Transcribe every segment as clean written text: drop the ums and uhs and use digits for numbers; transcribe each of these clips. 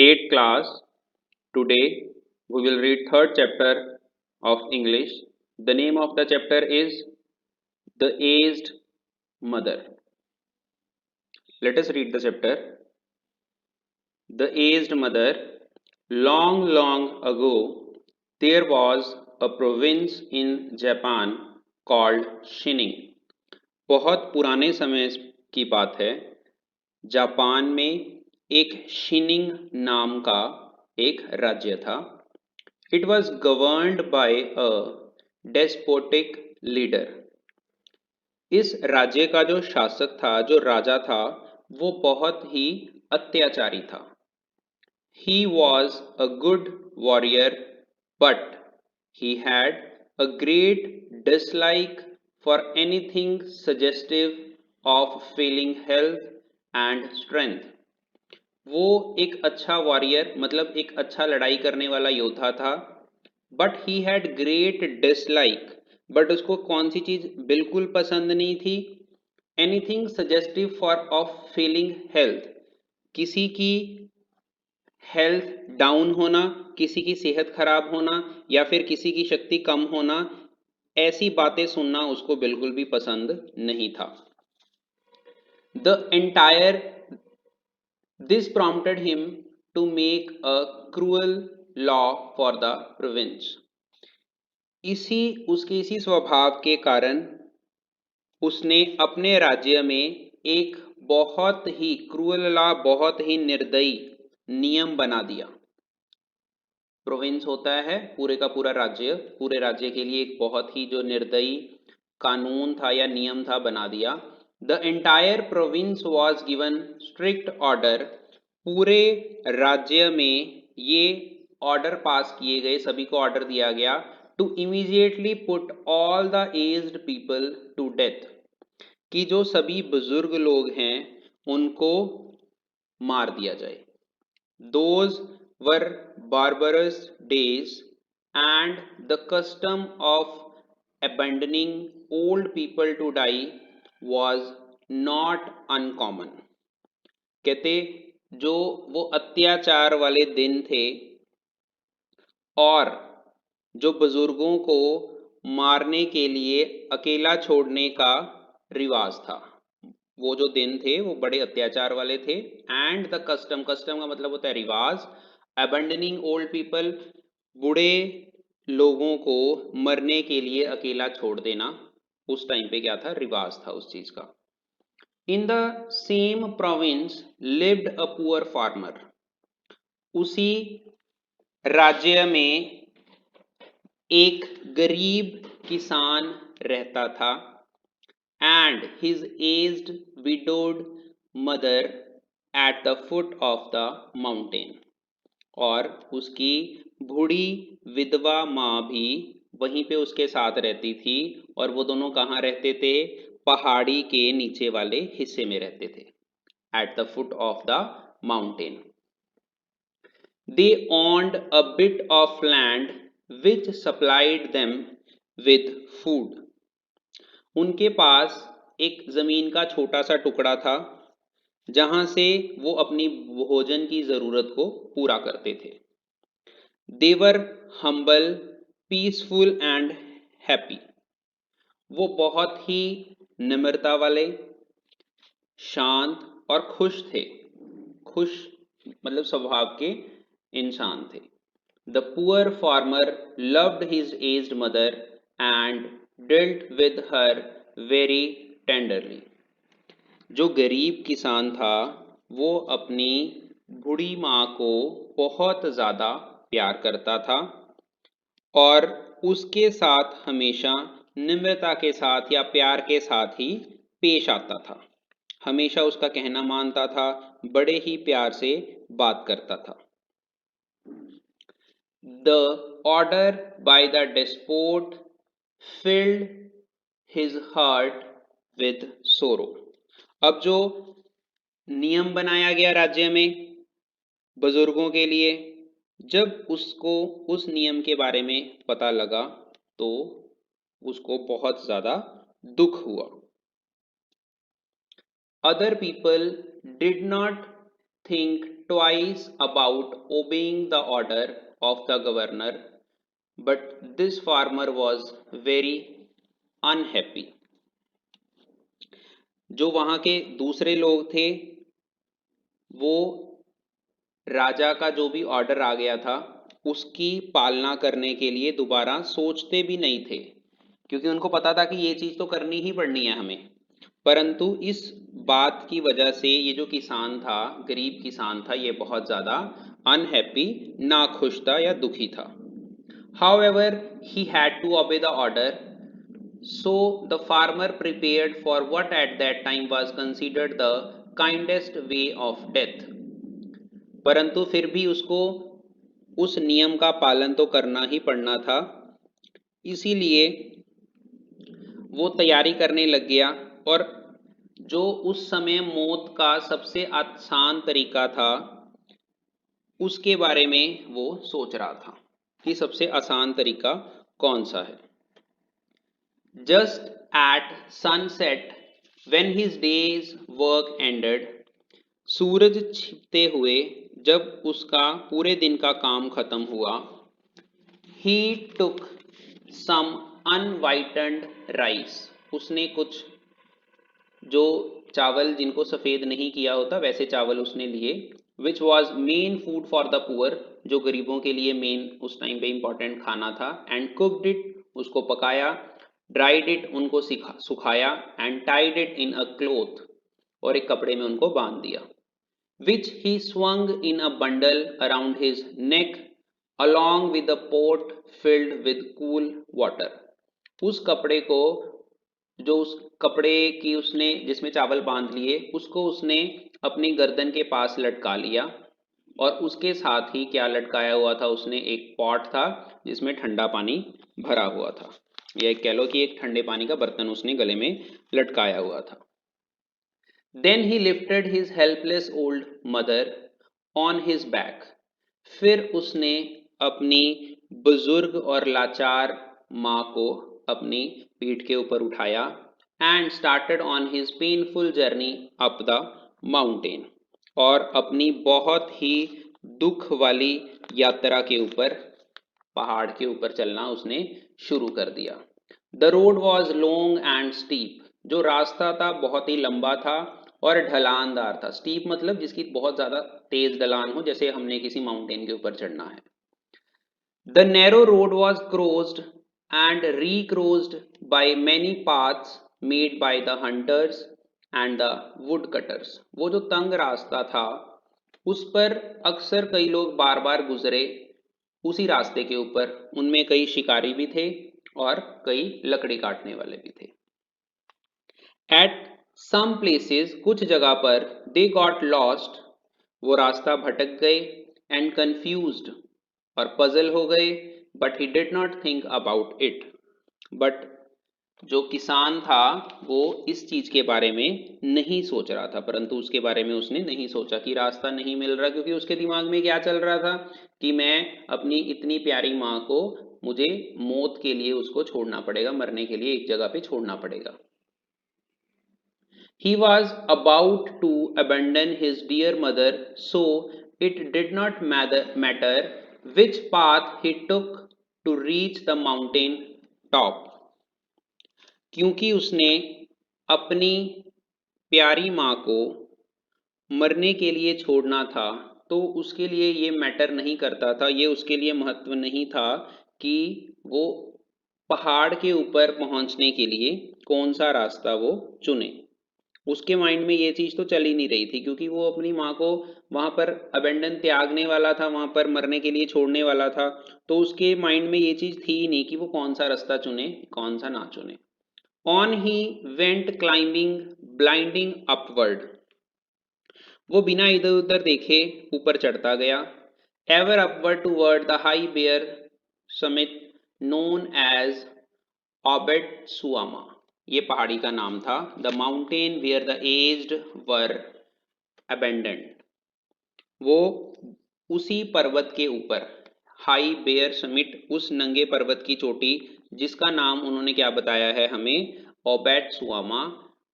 8th class. Today we will read third chapter of English. The name of the chapter is The Aged Mother. Let us read the chapter. The Aged Mother. Long, long ago, there was a province in Japan called Shining. बहुत पुराने समय की बात है, Japan में एक shining नाम का एक राज्य था. It was governed by a despotic leader. इस राज्य का जो शासक था, जो राजा था, वो बहुत ही अत्याचारी था. He was a good warrior, but he had a great dislike for anything suggestive of failing health and strength. वो एक अच्छा वॉरियर मतलब एक अच्छा लड़ाई करने वाला योद्धा था, but he had great dislike, but उसको कौन सी चीज बिल्कुल पसंद नहीं थी? Anything suggestive for of Fehling health, किसी की हेल्थ डाउन होना, किसी की सेहत खराब होना या फिर किसी की शक्ति कम होना, ऐसी बातें सुनना उसको बिल्कुल भी पसंद नहीं था. This prompted him to make a cruel law for the province. इसी स्वभाव के कारण उसने अपने राज्य में एक बहुत ही क्रूअल लॉ, बहुत ही निर्दयी नियम बना दिया. प्रोविंस होता है पूरे का पूरा राज्य, पूरे राज्य के लिए एक बहुत ही जो निर्दयी कानून था या नियम था बना दिया. The entire province was given strict order. पूरे राज्य में ये ऑर्डर पास किए गए, सभी को ऑर्डर दिया गया to immediately put all the aged people to death, कि जो सभी बुजुर्ग लोग हैं उनको मार दिया जाए. Those were barbarous days, and the custom of abandoning old people to die was not uncommon. कहते जो वो अत्याचार वाले दिन थे और जो बुजुर्गों को मारने के लिए अकेला छोड़ने का रिवाज था, वो जो दिन थे वो बड़े अत्याचार वाले थे. एंड द कस्टम, कस्टम का मतलब होता है रिवाज. अबंडनिंग ओल्ड पीपल, बूढ़े लोगों को मरने के लिए अकेला छोड़ देना, उस टाइम पे क्या था? रिवाज था उस चीज का. In the same province lived a poor farmer. उसी राज्य में एक गरीब किसान रहता था. And his aged widowed mother at the foot of the mountain. और उसकी बूढ़ी विधवा माँ भी वहीं पे उसके साथ रहती थी. और वो दोनों कहाँ रहते थे? पहाड़ी के नीचे वाले हिस्से में रहते थे. At the foot of the mountain. They owned a bit of land which supplied them with food. उनके पास एक जमीन का छोटा सा टुकड़ा था जहां से वो अपनी भोजन की जरूरत को पूरा करते थे. They were humble, peaceful and happy. वो बहुत ही निम्रता वाले, शांत और खुश थे. खुश मतलब स्वभाव के इंसान थे. The poor farmer loved his aged mother and dealt with her very tenderly. जो गरीब किसान था वो अपनी बूढ़ी माँ को बहुत ज़्यादा प्यार करता था और उसके साथ हमेशा निम्रता के साथ या प्यार के साथ ही पेश आता था. हमेशा उसका कहना मानता था, बड़े ही प्यार से बात करता था. The order by the despot filled his heart with sorrow. अब जो नियम बनाया गया राज्य में बुजुर्गों के लिए, जब उसको उस नियम के बारे में पता लगा तो उसको बहुत ज्यादा दुख हुआ. Other people did not think twice about obeying the order of the governor, but this farmer was very unhappy. जो वहां के दूसरे लोग थे वो राजा का जो भी ऑर्डर आ गया था उसकी पालना करने के लिए दोबारा सोचते भी नहीं थे, क्योंकि उनको पता था कि ये चीज तो करनी ही पड़नी है हमें। परंतु इस बात की वजह से ये जो किसान था, गरीब किसान था, ये बहुत ज्यादा अनहैप्पी, नाखुश था या दुखी था। However, he had to obey the order, so the farmer prepared for what at that time was considered the kindest way of death. परंतु फिर भी उसको उस नियम का पालन तो करना ही पड़ना था, इसीलिए वो तैयारी करने लग गया। और जो उस समय मौत का सबसे आसान तरीका था उसके बारे में वो सोच रहा था कि सबसे आसान तरीका कौन सा है। Just at sunset when his days work ended, सूरज छिपते हुए जब उसका पूरे दिन का काम खत्म हुआ, ही टुक सम अनवाइटन्ड राइस, उसने कुछ जो चावल जिनको सफ़ेद नहीं किया होता वैसे चावल उसने लिए, which was main food for the poor, जो गरीबों के लिए मेन उस टाइम पे इंपॉर्टेंट खाना था, एंड कुकड इट, उसको पकाया, ड्राइड इट, उनको सुखाया, and tied it in a cloth, और एक कपड़े में उनको बांध दिया, which he swung in a bundle around his neck along with a pot filled with cool water. उस कपड़े को, जो उस कपड़े की उसने जिसमें चावल बांध लिए, उसको उसने अपनी गर्दन के पास लटका लिया, और उसके साथ ही क्या लटकाया हुआ था उसने, एक पॉट था जिसमें ठंडा पानी भरा हुआ था, या कह लो कि एक ठंडे पानी का बर्तन उसने गले में लटकाया हुआ था। Then he lifted his helpless old mother on his back. फिर उसने अपनी बुजुर्ग और लाचार माँ को अपनी पीठ के ऊपर उठाया, and started on his painful journey up the mountain, और अपनी बहुत ही दुख वाली यात्रा के ऊपर, पहाड़ के ऊपर चलना उसने शुरू कर दिया। The road was long and steep, जो रास्ता था बहुत ही लंबा था और ढलानदार था। स्टीप मतलब जिसकी बहुत ज्यादा तेज ढलान हो, जैसे हमने किसी माउंटेन के ऊपर चढ़ना है। The narrow road was क्रोज्ड and recrossed by many paths made by the hunters and the woodcutters. वो जो तंग रास्ता था उस पर अक्सर कई लोग बार बार गुजरे उसी रास्ते के ऊपर, उनमें कई शिकारी भी थे और कई लकड़ी काटने वाले भी थे। एट सम प्लेसेस, कुछ जगह पर, दे गॉट लॉस्ट, वो रास्ता भटक गए, एंड कंफ्यूज्ड, और पजल हो गए, but he did not think about it, but जो किसान था वो इस चीज के बारे में नहीं सोच रहा था, परंतु उसके बारे में उसने नहीं सोचा कि रास्ता नहीं मिल रहा, क्योंकि उसके दिमाग में क्या चल रहा था कि मैं अपनी इतनी प्यारी माँ को, मुझे मौत के लिए उसको छोड़ना पड़ेगा, मरने के लिए एक जगह पे छोड़ना पड़ेगा। He was about to abandon his dear mother, so it did not matter which path he took to reach the mountain top. क्योंकि उसने अपनी प्यारी माँ को मरने के लिए छोड़ना था, तो उसके लिए ये मैटर नहीं करता था, ये उसके लिए महत्व नहीं था कि वो पहाड़ के ऊपर पहुंचने के लिए कौन सा रास्ता वो चुने। उसके माइंड में ये चीज तो चल ही नहीं रही थी, क्योंकि वो अपनी माँ को वहां पर अबेंडन त्यागने वाला था, वहां पर मरने के लिए छोड़ने वाला था, तो उसके माइंड में ये चीज थी ही नहीं कि वो कौन सा रास्ता चुने कौन सा ना चुने। On he went climbing blinding upward, वो बिना इधर उधर देखे ऊपर चढ़ता गया, ever upward toward the high bare summit known as ऑबेट सुआमा, ये पहाड़ी का नाम था। The mountain where the aged were abandoned, वो उसी पर्वत के ऊपर, हाई बेयर समिट, उस नंगे पर्वत की चोटी जिसका नाम उन्होंने क्या बताया है हमें, ओबेट सुआमा,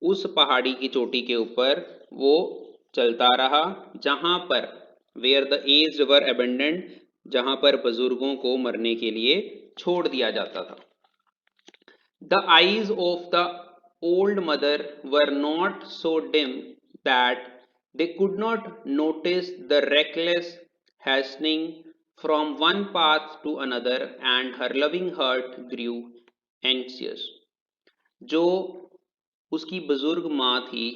उस पहाड़ी की चोटी के ऊपर वो चलता रहा जहां पर where the aged were abandoned, जहां पर बुजुर्गों को मरने के लिए छोड़ दिया जाता था। The eyes of the old mother were not so dim that they could not notice the reckless hastening from one path to another, and her loving heart grew anxious. जो उसकी बुजुर्ग माँ थी,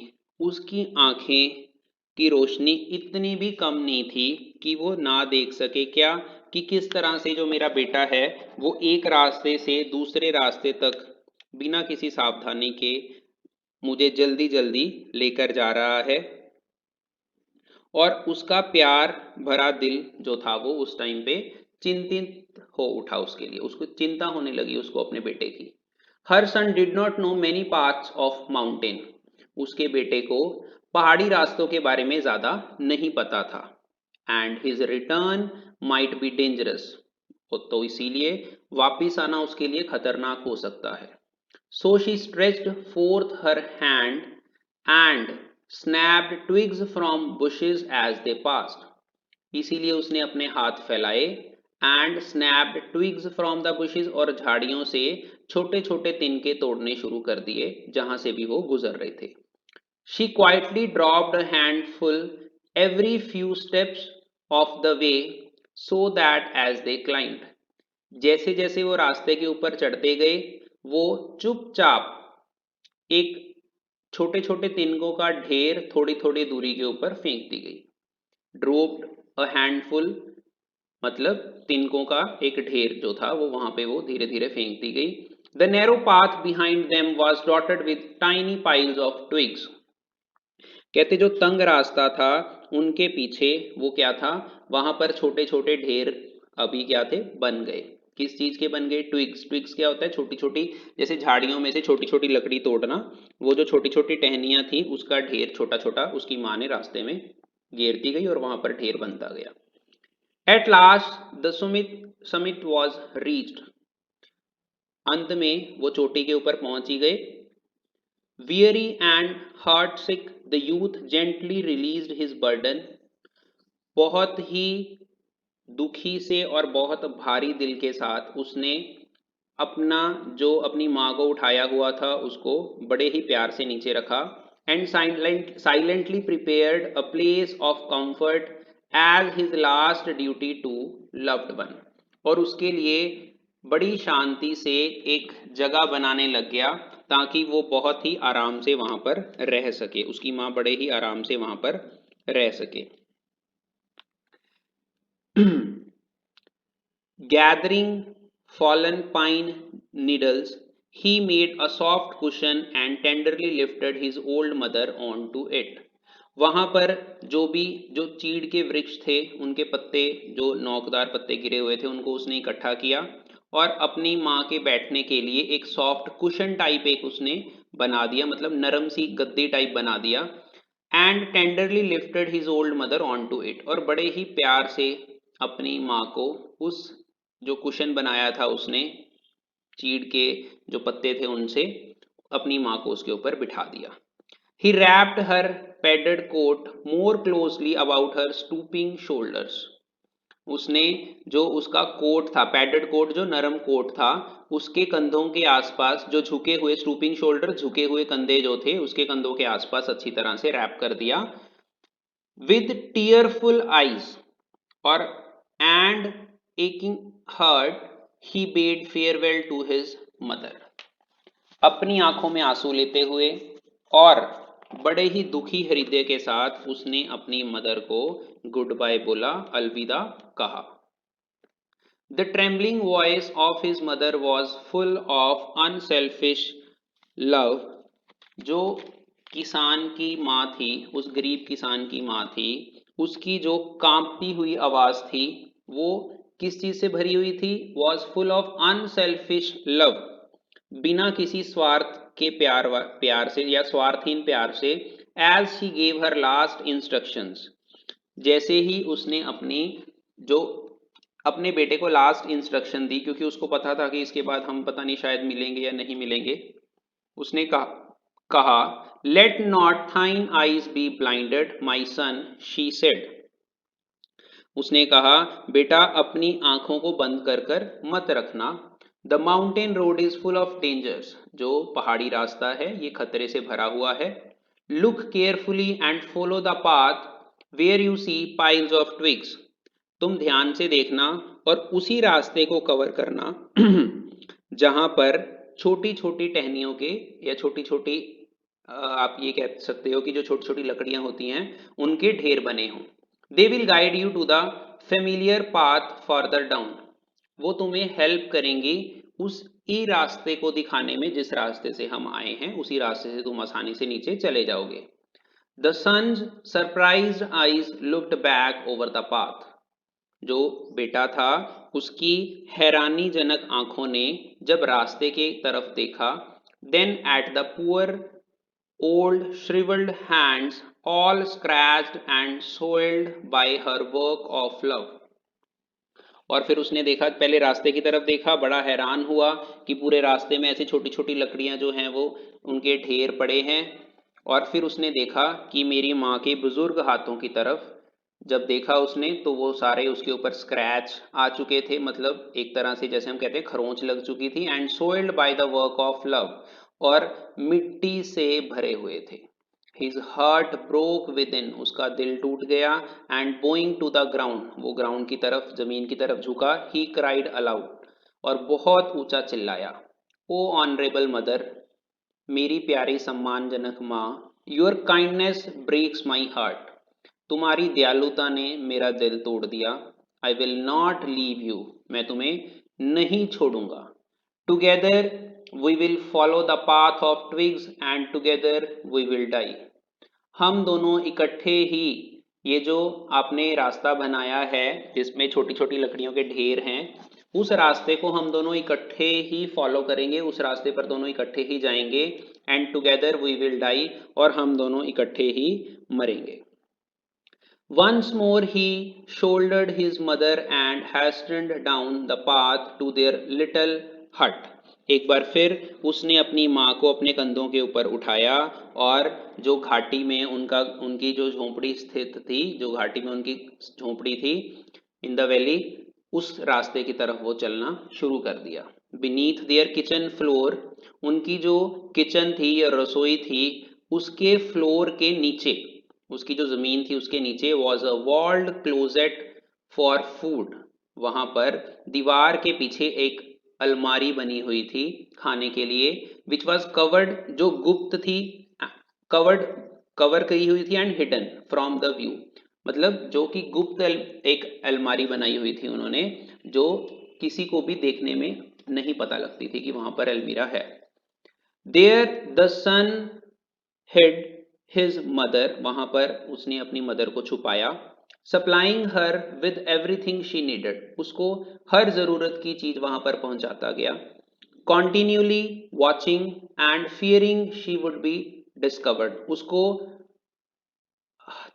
उसकी आंखें की रोशनी इतनी भी कम नहीं थी कि वो ना देख सके क्या कि किस तरह से जो मेरा बेटा है वो एक रास्ते से दूसरे रास्ते तक बिना किसी सावधानी के मुझे जल्दी जल्दी लेकर जा रहा है। और उसका प्यार भरा दिल जो था वो उस टाइम पे चिंतित हो उठा, उसके लिए उसको चिंता होने लगी उसको अपने बेटे की। Her son did not know many paths of mountain, उसके बेटे को पहाड़ी रास्तों के बारे में ज्यादा नहीं पता था। And his return might be dangerous, तो इसीलिए वापिस आना उसके लिए खतरनाक हो सकता है। So she stretched fourth her hand and snapped twigs from bushes as they passed, इसीलिए उसने अपने हाथ फैलाए and snapped twigs from the bushes, और झाड़ियों से छोटे छोटे तिनके तोड़ने शुरू कर दिए जहां से भी वो गुजर रहे थे। She quietly dropped a handful every few steps of the way so that as they climbed, जैसे जैसे वो रास्ते के ऊपर चढ़ते गए वो चुपचाप एक छोटे छोटे तिनकों का ढेर थोड़ी थोड़ी दूरी के ऊपर फेंक दी गई। ड्रोप्ड अ हैंडफुल मतलब तिनकों का एक ढेर जो था वो वहां पे वो धीरे धीरे फेंक दी गई। The narrow path behind them was dotted with tiny piles of twigs, कहते जो तंग रास्ता था उनके पीछे वो क्या था, वहां पर छोटे छोटे ढेर अभी क्या थे, बन गए। किस चीज के बन गए? ट्विग्स। ट्विग्स क्या होता है? छोटी छोटी, जैसे झाड़ियों में से छोटी छोटी लकड़ी तोड़ना, वो जो छोटी छोटी टहनियां थी उसका ढेर छोटा छोटा उसकी माँ ने रास्ते में घेरती गई और वहां पर ढेर बनता गया। At last the summit was reached, अंत में वो चोटी के ऊपर पहुंच ही गए। Weary and heartsick, the youth gently released his burden, बहुत ही दुखी से और बहुत भारी दिल के साथ उसने अपना जो अपनी माँ को उठाया हुआ था उसको बड़े ही प्यार से नीचे रखा। And silently prepared a place of comfort as his last duty to loved one, और उसके लिए बड़ी शांति से एक जगह बनाने लग गया ताकि वो बहुत ही आराम से वहां पर रह सके, उसकी माँ बड़े ही आराम से वहां पर रह सके। Gathering fallen pine needles, he made a soft cushion and tenderly lifted his old mother onto it. वहां पर जो चीड़ के वृक्ष थे उनके पत्ते, जो नोकदार पत्ते गिरे हुए थे, उनको उसने इकट्ठा किया और अपनी माँ के बैठने के लिए एक सॉफ्ट कुशन टाइप एक उसने बना दिया, मतलब नरम सी गद्दी टाइप बना दिया। And tenderly lifted his old mother on to it, और बड़े ही प्यार से अपनी माँ को उस जो कुशन बनाया था उसने चीड़ के जो पत्ते थे उनसे अपनी माँ को उसके ऊपर बिठा दिया। He wrapped her padded coat more closely about her stooping shoulders. उसने जो उसका कोट था, पैडेड कोट जो नरम कोट था, उसके कंधों के आसपास जो झुके हुए स्टूपिंग शोल्डर, झुके हुए कंधे जो थे उसके कंधों के आसपास अच्छी तरह से रैप कर दिया। विद टीयरफुल आईज और and aching heart he bade farewell to his mother, अपनी आंखों में आंसू लेते हुए और बड़े ही दुखी हृदय के साथ उसने अपनी मदर को गुड बाय बोला, अलविदा कहा। The trembling voice of his mother was full of unselfish love, जो किसान की माँ थी, उस गरीब किसान की माँ थी, उसकी जो कांपती हुई आवाज थी वो किस चीज से भरी हुई थी? Was full of unselfish love, बिना किसी स्वार्थ के प्यार से या स्वार्थहीन प्यार से। As she gave her last instructions, जैसे ही उसने जो अपने बेटे को लास्ट इंस्ट्रक्शन दी, क्योंकि उसको पता था कि इसके बाद हम पता नहीं शायद मिलेंगे या नहीं मिलेंगे, उसने कहा let not thine eyes be blinded my son, she said, उसने कहा, बेटा अपनी आंखों को बंद कर कर मत रखना। The mountain road is full of dangers, जो पहाड़ी रास्ता है ये खतरे से भरा हुआ है। Look carefully and follow the path where you see piles of twigs, तुम ध्यान से देखना और उसी रास्ते को कवर करना जहां पर छोटी छोटी टहनियों के या छोटी छोटी आप ये कह सकते हो कि जो छोटी छोटी लकड़ियां होती हैं उनके ढेर बने हों। They will guide you to the familiar path further down, वो तुम्हें हेल्प करेंगी उस ई रास्ते को दिखाने में जिस रास्ते से हम आए हैं, उसी रास्ते से तुम आसानी से नीचे चले जाओगे। The son's surprised eyes looked back over the path, जो बेटा था उसकी हैरानीजनक आंखों ने जब रास्ते के तरफ देखा, then at the poor old shriveled hands all scratched and soiled by her work of love, और फिर उसने देखा, पहले रास्ते की तरफ देखा, बड़ा हैरान हुआ कि पूरे रास्ते में ऐसी छोटी छोटी लकड़ियां जो हैं वो उनके ढेर पड़े हैं। और फिर उसने देखा कि मेरी माँ के बुजुर्ग हाथों की तरफ जब देखा उसने तो वो सारे उसके ऊपर स्क्रैच आ चुके थे, मतलब एक तरह से जैसे हम कहते हैं खरोंच लग चुकी थी। And सोइल्ड by the work of love, और मिट्टी से भरे हुए थे। His heart broke within, उसका दिल टूट गया। And bowing to the ground, वो ग्राउंड की तरफ जमीन की तरफ झुका। ही क्राइड अलाउड, और बहुत ऊंचा चिल्लाया, ओ ऑनरेबल मदर, मेरी प्यारी सम्मानजनक माँ, your kindness breaks my heart, तुम्हारी दयालुता ने मेरा दिल तोड़ दिया। I will not leave you, मैं तुम्हें नहीं छोड़ूंगा। Together we will follow the path of twigs and together we will die, हम दोनों इकट्ठे ही ये जो आपने रास्ता बनाया है जिसमें छोटी छोटी लकड़ियों के ढेर हैं, उस रास्ते को हम दोनों इकट्ठे ही फॉलो करेंगे, उस रास्ते पर दोनों इकट्ठे ही जाएंगे। And together we will die, और हम दोनों इकट्ठे ही मरेंगे। Once more he shouldered his mother and hastened down the path to their little hut. एक बार फिर उसने अपनी माँ को अपने कंधों के ऊपर उठाया और जो घाटी में उनकी जो झोंपड़ी स्थित थी, जो घाटी में उनकी झोंपड़ी थी इन द वैली, उस रास्ते की तरफ वो चलना शुरू कर दिया। बीनीथ देयर किचन फ्लोर, उनकी जो किचन थी या रसोई थी उसके फ्लोर के नीचे, उसकी जो जमीन थी उसके नीचे, was a walled closet for food, वहां पर दीवार के पीछे एक अलमारी बनी हुई थी खाने के लिए। विच वॉज कवर्ड, जो गुप्त थी, कवर्ड कवर करी हुई थी, and hidden from the view, मतलब जो कि गुप्त एक अलमारी बनाई हुई थी उन्होंने, जो किसी को भी देखने में नहीं पता लगती थी कि वहां पर अलमीरा है। There the son hid his mother, वहां पर उसने अपनी मदर को छुपाया। Supplying her with everything she needed, उसको हर जरूरत की चीज वहां पर पहुंचाता गया। Continuously watching and fearing she would be discovered, उसको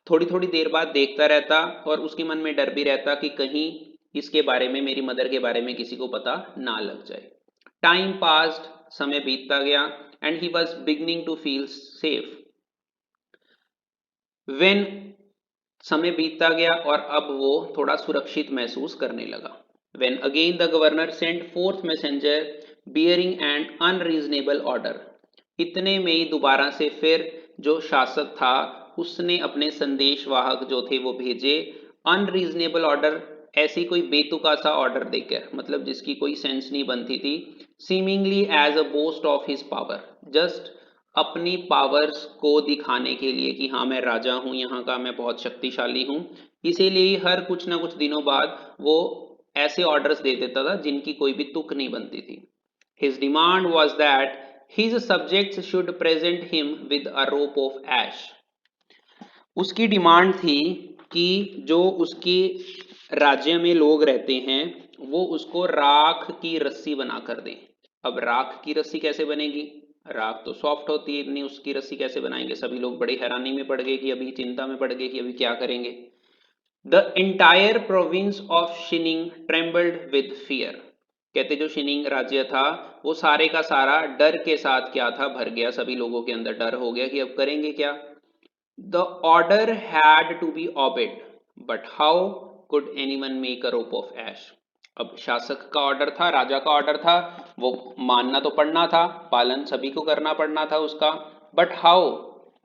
थोड़ी थोड़ी देर बाद देखता रहता और उसके मन में डर भी रहता कि कहीं इसके बारे में, मेरी मदर के बारे में किसी को पता ना लग जाए। टाइम पास्ड, समय बीतता गया। And he was beginning to feel safe, when, समय बीतता गया और अब वो थोड़ा सुरक्षित महसूस करने लगा। When again the governor sent forth messenger bearing an unreasonable order, इतने में ही दोबारा से फिर जो शासक था उसने अपने संदेशवाहक जो थे वो भेजे। अनरीजनेबल ऑर्डर, ऐसी कोई बेतुका सा ऑर्डर देकर, मतलब जिसकी कोई सेंस नहीं बनती थी। Seemingly as a boast of his power, just अपनी पावर्स को दिखाने के लिए कि हाँ मैं राजा हूं यहाँ का, मैं बहुत शक्तिशाली हूं, इसीलिए हर कुछ ना कुछ दिनों बाद वो ऐसे ऑर्डर्स दे देता था जिनकी कोई भी तुक नहीं बनती थी। His demand was that his subjects should present him with a rope of ash, उसकी डिमांड थी कि जो उसके राज्य में लोग रहते हैं वो उसको राख की रस्सी बना कर दें। अब राख की रस्सी कैसे बनेगी, राख तो सॉफ्ट होती है, इतनी उसकी रस्सी कैसे बनाएंगे? सभी लोग बड़ी हैरानी में पड़ गए कि अभी चिंता में पड़ गए कि अभी क्या करेंगे। The entire province of Shining trembled with fear, कहते जो शिनिंग राज्य था वो सारे का सारा डर के साथ क्या था, भर गया, सभी लोगों के अंदर डर हो गया कि अब करेंगे क्या। The order had to be obeyed, but how could anyone make a rope of ash. अब शासक का ऑर्डर था, राजा का ऑर्डर था, वो मानना तो पड़ना था, पालन सभी को करना पड़ना था उसका, बट हाउ,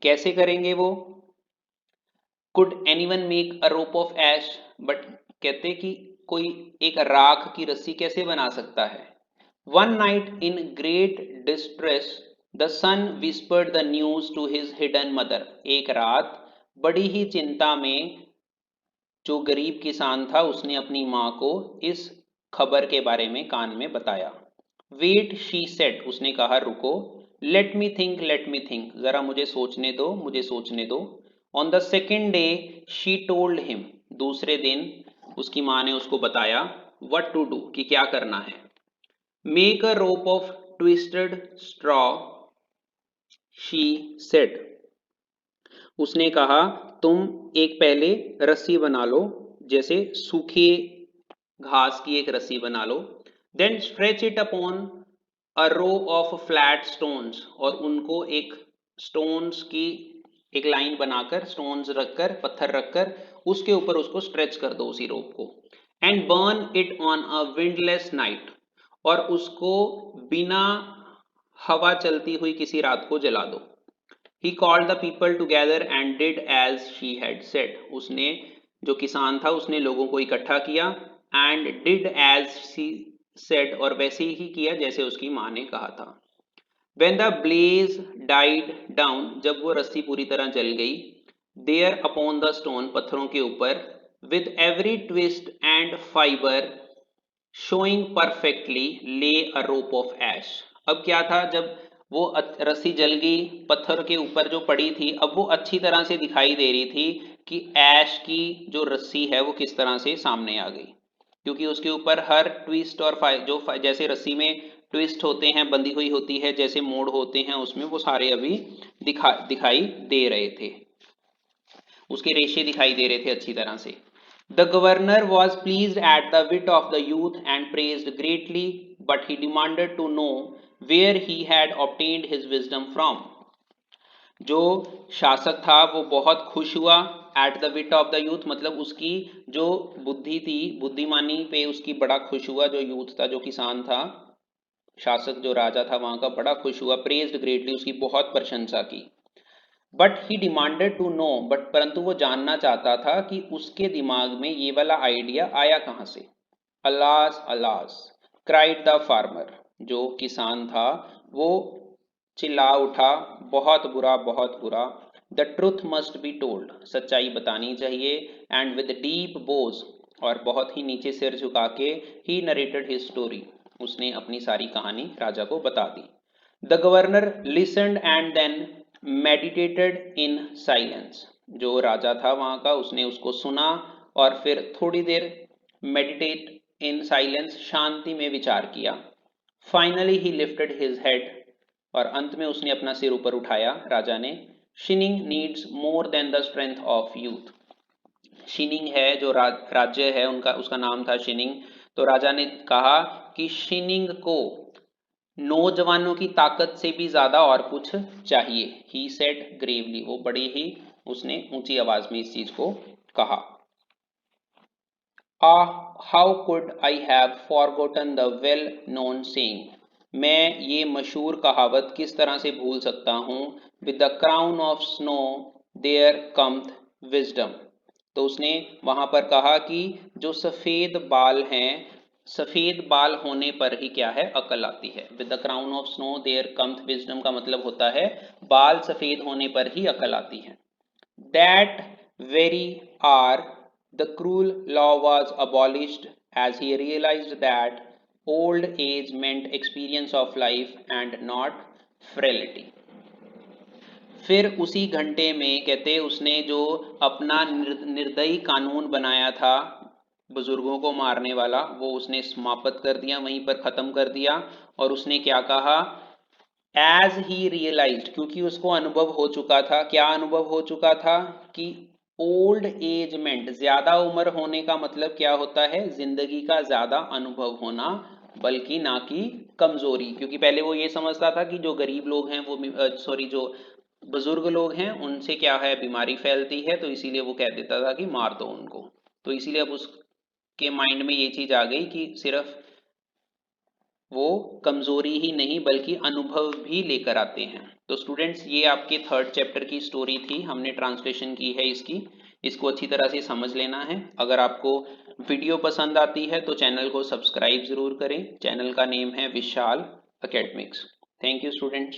कैसे करेंगे वो। Could anyone make a rope of ash, but कहते कि कोई एक राख की रस्सी कैसे बना सकता है। One night in great distress the son whispered the news to his hidden mother. एक रात बड़ी ही चिंता में जो गरीब किसान था उसने अपनी माँ को इस खबर के बारे में कान में बताया। वेट शी सेड, उसने कहा रुको, लेट मी थिंक, जरा मुझे सोचने दो, मुझे सोचने दो। On the second day she told him, दूसरे दिन उसकी माँ ने उसको बताया व्हाट टू डू, कि क्या करना है। Make a rope of twisted straw she said, उसने कहा तुम एक पहले रस्सी बना लो, जैसे सूखे घास की एक रस्सी बना लो। Then stretch it upon a row of flat stones, और उनको एक स्टोन्स की एक लाइन बनाकर, स्टोन्स रखकर, पत्थर रखकर उसके ऊपर उसको स्ट्रेच कर दो उसी रोप को। And burn it on a windless night, और उसको बिना हवा चलती हुई किसी रात को जला दो। He called the people together and did as she had said. उसने, जो किसान था, उसने लोगों को इकट्ठा किया, and did as she said, और वैसे ही किया जैसे उसकी माँ ने कहा था। When the blaze died down, जब वो रस्सी पूरी तरह जल गई, there upon the stone, पत्थरों के ऊपर, with every twist and fiber showing perfectly lay a rope of ash. अब क्या था, जब वो रस्सी जल गई, पत्थर के ऊपर जो पड़ी थी, अब वो अच्छी तरह से दिखाई दे रही थी कि ऐश की जो रस्सी है वो किस तरह से सामने आ गई, क्योंकि उसके ऊपर हर ट्विस्ट और जैसे रस्सी में ट्विस्ट होते हैं, बंधी हुई होती है, जैसे मोड़ होते हैं, उसमें वो सारे अभी दिखाई दे रहे थे, उसके रेशे दिखाई दे रहे थे अच्छी तरह से। The governor was pleased at the wit of the youth and praised greatly, but he demanded to know where he had obtained his wisdom from. जो शासक था वो बहुत खुश हुआ, at the wheat of the youth मतलब उसकी जो बुद्धि थी, बुद्धिमानी पे उसकी बड़ा खुश हुआ, जो यूथ था, जो किसान था, शासक जो राजा था वहां का बड़ा खुश हुआ, प्रेज्ड ग्रेटली, उसकी बहुत प्रशंसा की। But he demanded to know, but परंतु वो जानना चाहता था कि उसके दिमाग में ये वाला आइडिया आया कहाँ से। Alas alas, cried the farmer, जो किसान था वो चिल्ला उठा, बहुत बुरा, बहुत बुरा। The truth must be told, सच्चाई बतानी चाहिए। एंड विद डीप बोज, और बहुत ही नीचे सिर झुका के, ही नरेटेड हिज स्टोरी, उसने अपनी सारी कहानी राजा को बता दी। The governor listened and then meditated in silence, जो राजा था वहां का, उसने उसको सुना और फिर थोड़ी देर मेडिटेट इन साइलेंस, शांति में विचार किया। Finally he lifted his head, और अंत में उसने अपना सिर ऊपर उठाया राजा ने। Shining needs more than the strength of youth, Shining है जो राज्य है उनका, उसका नाम था शिनिंग। तो राजा ने कहा कि शिनिंग को नौजवानों की ताकत से भी ज्यादा और कुछ चाहिए। ही सेड ग्रेवली, वो बड़ी ही उसने ऊंची आवाज में इस चीज को कहा। How could I have forgotten the well known saying, मैं ये मशहूर कहावत किस तरह से भूल सकता हूँ। With the crown of snow there cometh wisdom, तो उसने वहां पर कहा कि जो सफेद बाल हैं, सफेद बाल होने पर ही क्या है, अकल आती है। With the crown of snow there cometh wisdom का मतलब होता है बाल सफेद होने पर ही अकल आती है। That very hour the cruel law was abolished as he realized that old age meant experience of life and not frailty. फिर उसी घंटे में कहते उसने जो अपना निर्दयी कानून बनाया था बुजुर्गों को मारने वाला, वो उसने समाप्त कर दिया, वहीं पर खत्म कर दिया। और उसने क्या कहा, एज ही रियलाइज्ड, क्योंकि उसको अनुभव हो चुका था। क्या अनुभव हो चुका था कि ओल्ड एज मेंट, ज्यादा उम्र होने का मतलब क्या होता है, जिंदगी का ज्यादा अनुभव होना, बल्कि ना कि कमजोरी। क्योंकि पहले वो ये समझता था कि जो गरीब लोग हैं वो जो बुजुर्ग लोग हैं उनसे क्या है, बीमारी फैलती है, तो इसीलिए वो कह देता था कि मार दो उनको। तो इसीलिए अब उसके माइंड में ये चीज आ गई कि सिर्फ वो कमजोरी ही नहीं बल्कि अनुभव भी लेकर आते हैं। तो स्टूडेंट्स, ये आपके 3rd चैप्टर की स्टोरी थी, हमने ट्रांसलेशन की है इसकी। इसको अच्छी तरह से समझ लेना है। अगर आपको वीडियो पसंद आती है तो चैनल को सब्सक्राइब जरूर करें। चैनल का नेम है विशाल एकेडमिक्स। Thank you students.